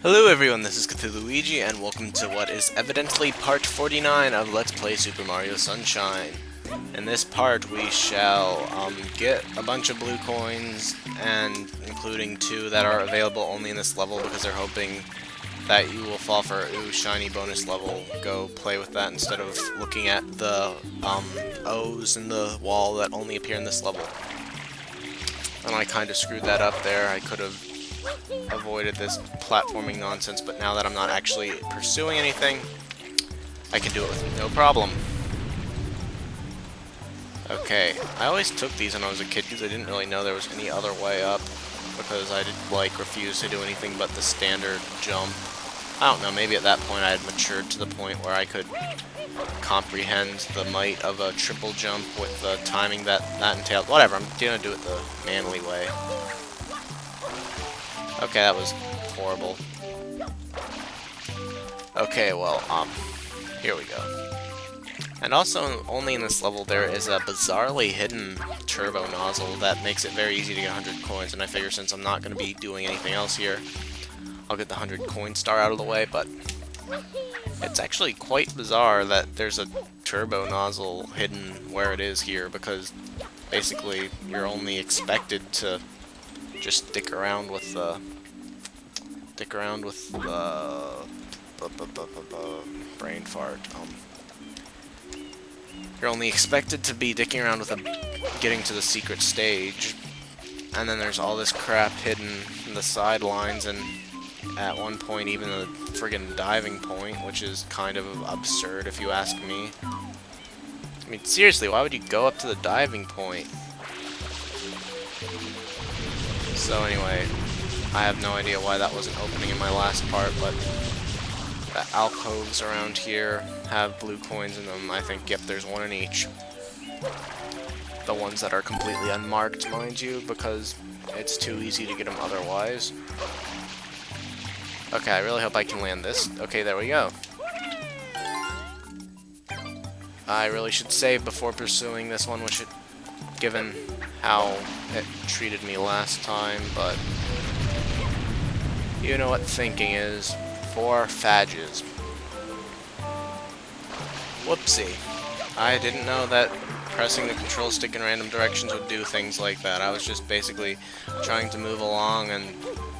Hello everyone, this is Luigi, and welcome to what is evidently part 49 of Let's Play Super Mario Sunshine. In this part, we shall get a bunch of blue coins, and including two that are available only in this level because they're hoping that you will fall for a shiny bonus level. Go play with that instead of looking at the O's in the wall that only appear in this level. And I kind of screwed that up there. I could have avoided this platforming nonsense, but now that I'm not actually pursuing anything, I can do it with no problem. Okay, I always took these when I was a kid because I didn't really know there was any other way up, because I did refuse to do anything but the standard jump. I don't know, maybe at that point I had matured to the point where I could comprehend the might of a triple jump with the timing that entailed. Whatever, I'm gonna do it the manly way. Okay, that was horrible. Okay, well, here we go. And also, only in this level there is a bizarrely hidden turbo nozzle that makes it very easy to get 100 coins, and I figure since I'm not going to be doing anything else here, I'll get the 100 coin star out of the way, but it's actually quite bizarre that there's a turbo nozzle hidden where it is here, because basically you're only expected to just stick around with the brain fart. You're only expected to be dicking around with getting to the secret stage, and then there's all this crap hidden in the sidelines, and at one point even the friggin' diving point, which is kind of absurd if you ask me. I mean, seriously, why would you go up to the diving point? So anyway, I have no idea why that wasn't opening in my last part, but the alcoves around here have blue coins in them. I think, yep, there's one in each. The ones that are completely unmarked, mind you, because it's too easy to get them otherwise. Okay, I really hope I can land this. Okay, there we go. I really should save before pursuing this one, given how it treated me last time, but you know what thinking is. For fadges. Whoopsie. I didn't know that pressing the control stick in random directions would do things like that. I was just basically trying to move along and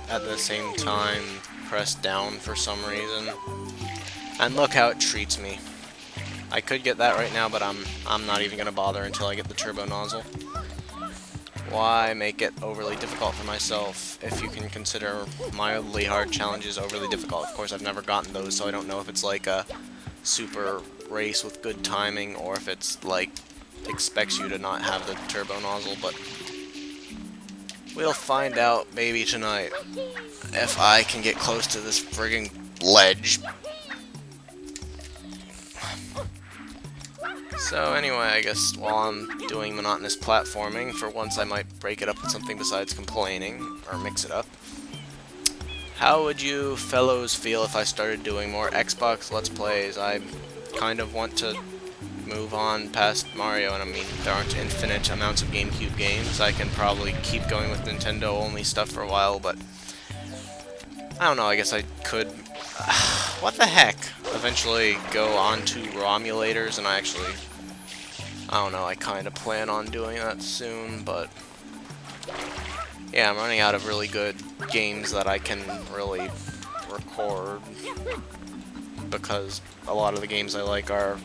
at the same time press down for some reason. And look how it treats me. I could get that right now, but I'm not even gonna bother until I get the turbo nozzle. Why make it overly difficult for myself if you can consider mildly hard challenges overly difficult? Of course, I've never gotten those, so I don't know if it's like a super race with good timing or if it's like expects you to not have the turbo nozzle, but we'll find out maybe tonight if I can get close to this friggin' ledge. So anyway, I guess while I'm doing monotonous platforming, for once I might break it up with something besides complaining, or mix it up. How would you fellows feel if I started doing more Xbox Let's Plays? I kind of want to move on past Mario, and I mean, there aren't infinite amounts of GameCube games. I can probably keep going with Nintendo-only stuff for a while, but I don't know, I guess I could... what the heck? Eventually go on to Romulators, and I don't know, I kind of plan on doing that soon, but yeah, I'm running out of really good games that I can really record, because a lot of the games I like are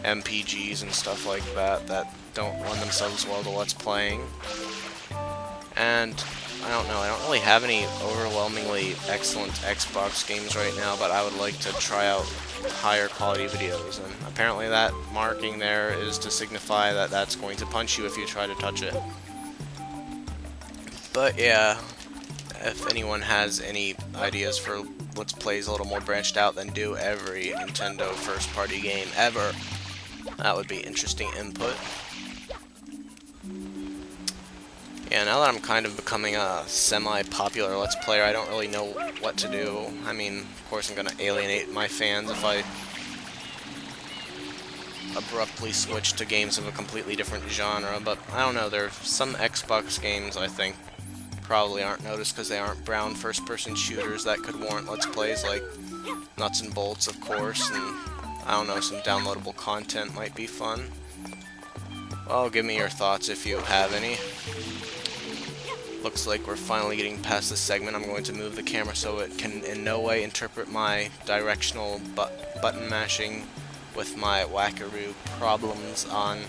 MPGs and stuff like that that don't lend themselves well to Let's Playing. And I don't know, I don't really have any overwhelmingly excellent Xbox games right now, but I would like to try out higher quality videos, and apparently that marking there is to signify that that's going to punch you if you try to touch it. But yeah, if anyone has any ideas for Let's Plays a little more branched out than do every Nintendo first party game ever, that would be interesting input. Yeah, now that I'm kind of becoming a semi-popular Let's Player, I don't really know what to do. I mean, of course I'm gonna alienate my fans if I abruptly switch to games of a completely different genre, but I don't know, there are some Xbox games I think probably aren't noticed because they aren't brown first-person shooters that could warrant Let's Plays, like Nuts and Bolts, of course, and I don't know, some downloadable content might be fun. Well, give me your thoughts if you have any. Looks like we're finally getting past this segment. I'm going to move the camera so it can in no way interpret my directional button mashing with my wackaroo problems on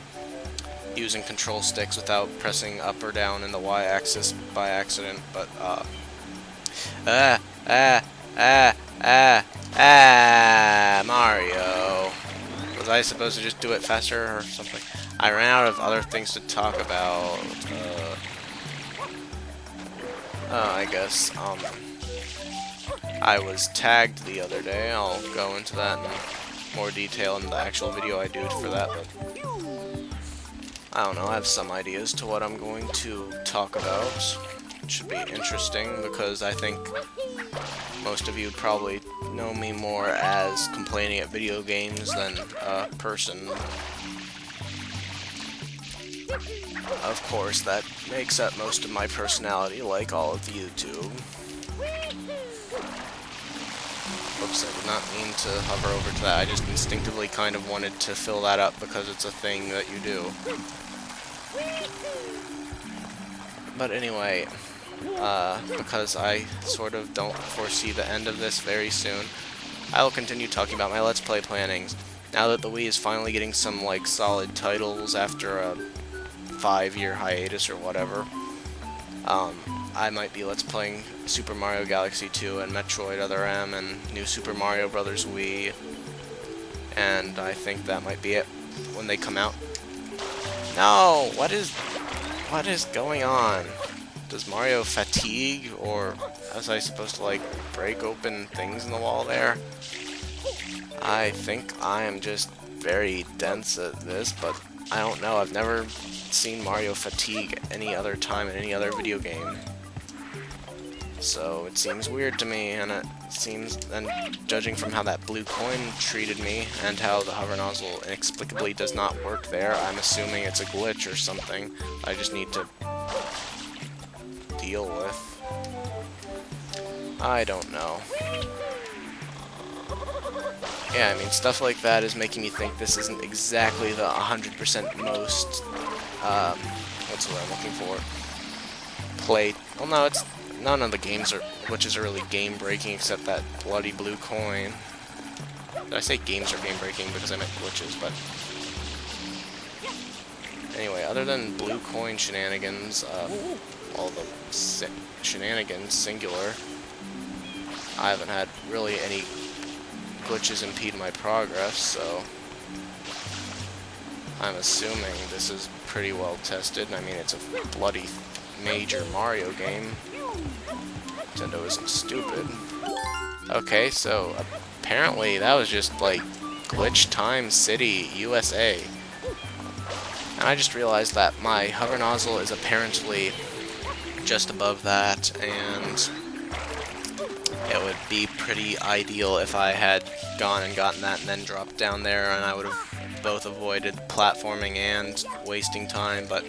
using control sticks without pressing up or down in the Y-axis by accident, but, Mario. Was I supposed to just do it faster or something? I ran out of other things to talk about. I guess, I was tagged the other day. I'll go into that in more detail in the actual video I do for that, but I don't know, I have some ideas to what I'm going to talk about. It should be interesting, because I think most of you probably know me more as complaining at video games than a person. Of course, that makes up most of my personality, like all of YouTube. Oops, I did not mean to hover over to that. I just instinctively kind of wanted to fill that up because it's a thing that you do. But anyway, because I sort of don't foresee the end of this very soon, I will continue talking about my Let's Play plannings. Now that the Wii is finally getting some, like, solid titles after a 5-year hiatus or whatever, I might be Let's Playing Super Mario Galaxy 2 and Metroid Other M and New Super Mario Bros. Wii, and I think that might be it when they come out. No! What is going on? Does Mario fatigue, or was I supposed to, like, break open things in the wall there? I think I am just very dense at this, but I don't know. I've never seen Mario fatigue any other time in any other video game. So it seems weird to me, and judging from how that blue coin treated me, and how the hover nozzle inexplicably does not work there, I'm assuming it's a glitch or something I just need to deal with. I don't know. Yeah, I mean, stuff like that is making me think this isn't exactly the 100% most, what's the word I'm looking for? Well, no, it's, none of the games glitches are really game-breaking except that bloody blue coin. Did I say games are game-breaking because I meant glitches, but... Anyway, other than blue coin shenanigans, all the shenanigans, singular, I haven't had really any glitches impede my progress, so I'm assuming this is pretty well tested. I mean, it's a bloody major Mario game. Nintendo isn't stupid. Okay, so apparently that was just like Glitch Time City, USA. And I just realized that my hover nozzle is apparently just above that, and it would be pretty ideal if I had gone and gotten that and then dropped down there, and I would have both avoided platforming and wasting time, but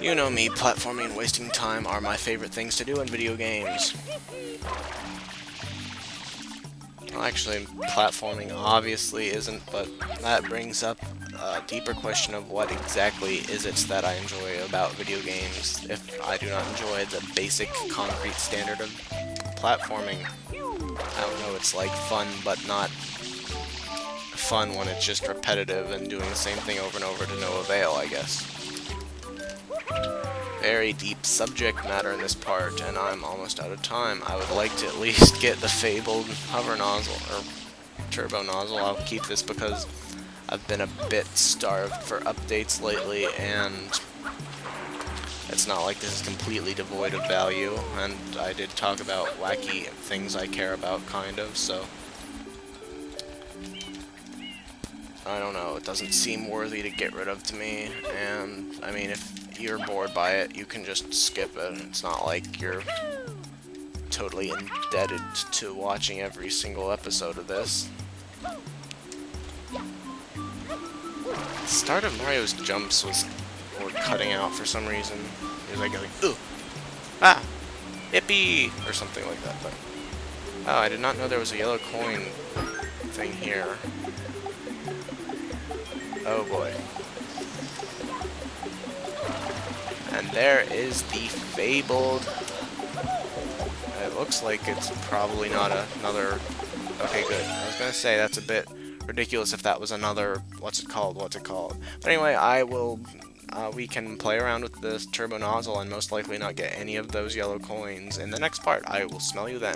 you know me, platforming and wasting time are my favorite things to do in video games. Well, actually, platforming obviously isn't, but that brings up a deeper question of what exactly is it that I enjoy about video games if I do not enjoy the basic concrete standard of platforming. I don't know, it's like fun, but not fun when it's just repetitive and doing the same thing over and over to no avail, I guess. Very deep subject matter in this part, and I'm almost out of time. I would like to at least get the fabled hover nozzle, or turbo nozzle. I'll keep this because I've been a bit starved for updates lately, and it's not like this is completely devoid of value, and I did talk about wacky things I care about, kind of, so I don't know, it doesn't seem worthy to get rid of to me, and I mean, if you're bored by it, you can just skip it. It's not like you're totally indebted to watching every single episode of this. The start of Mario's jumps were cutting out for some reason. He was like going, ooh, Hippie! Or something like that, but... Oh, I did not know there was a yellow coin thing here. Oh boy. And there is the fabled... It looks like it's probably not another... Okay, good. I was gonna say, that's a bit ridiculous if that was another... What's it called? But anyway, I will... we can play around with this turbo nozzle and most likely not get any of those yellow coins in the next part. I will smell you then.